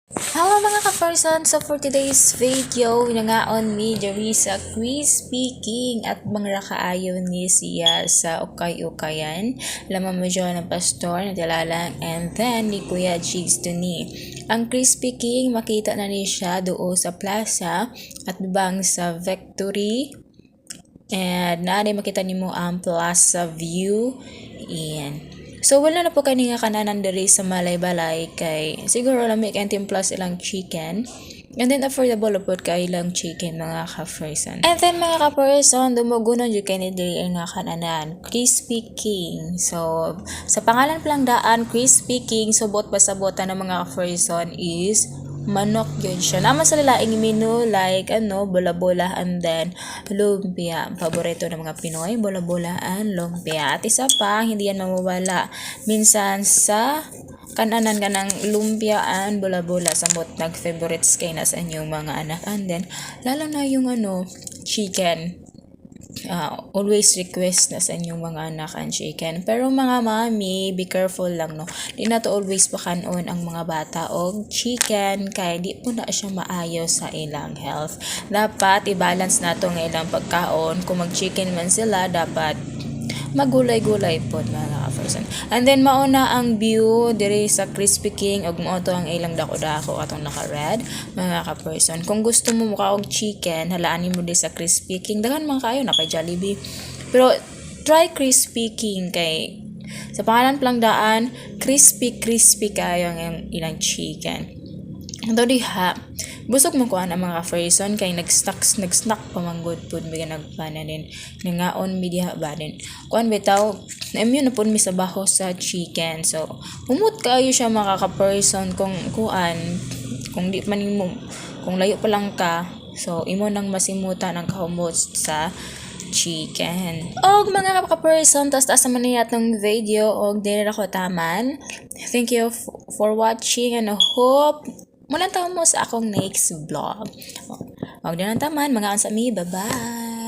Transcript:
Hello mga ka-person! So for today's video, nangaon mi diri sa Crispy King at mga kaayo ni siya sa ukay-ukayan. Lamang mo dyan ng pastor na dalalang and then ni Kuya Jigs to ni. Ang Crispy King, makita na ni siya doon sa plaza at bang sa Victory. And naanay makita ni mo ang plaza view. Iyan. So wala na po kani nga kananan diri sa Malay-Balay kay siguro lamig and timpla silang chicken. And then affordable po kay ilang chicken mga ka-person. And then mga ka-person, dumugunon jud kay ni diri nga kananan, Crispy King. So sa pangalan pa lang daan Crispy King, subot pa sa bota ng mga ka-person is manok yun siya. Naman sa lalaing menu like bola-bola and then lumpia. Paborito ng mga Pinoy, bola-bola and lumpia. At isa pa, hindi yan mawawala. Minsan sa kananan ka ng lumpia and bola-bola sa nag-favorites kay na sa inyong mga anak. And then, lalo na yung chicken. Always request na sa inyong mga anak ang chicken. Pero mga mami, be careful lang no. Di na to always pakanon ang mga bata og chicken kay di po na siya maayo sa ilang health. Dapat i-balance nato ng ilang pagkaon. Kung mag-chicken man sila, dapat magulay-gulay po mga ka-person. And then mauna ang view diri sa Crispy King og mao to ang ilang dako-dako atong naka-red mga ka-person. Kung gusto mo mukha og chicken, halaanin mo diri sa Crispy King. Daghan man kayo na kay Jollibee. Pero try Crispy King kay sa pangalan palang daan, crispy kayo ang ilang chicken. Ito diha, busog mo kuha ang mga ka-person kay nag-snack pa manggod po biga nagpana din nangaon mi diha ba din kuan bitaw immune na po mi sa baho sa chicken. So humot kayo siya mga ka-person kung kuan kung di man mo kung layo pa lang ka, so imo nang masimutan ang kahumot sa chicken. Og mga ka-person, taas man niya atong video og dili ra ko taman. Thank you for watching and I hope mulan taon mo sa akong next vlog. Huwag na lang taman, mga ansami. Bye-bye!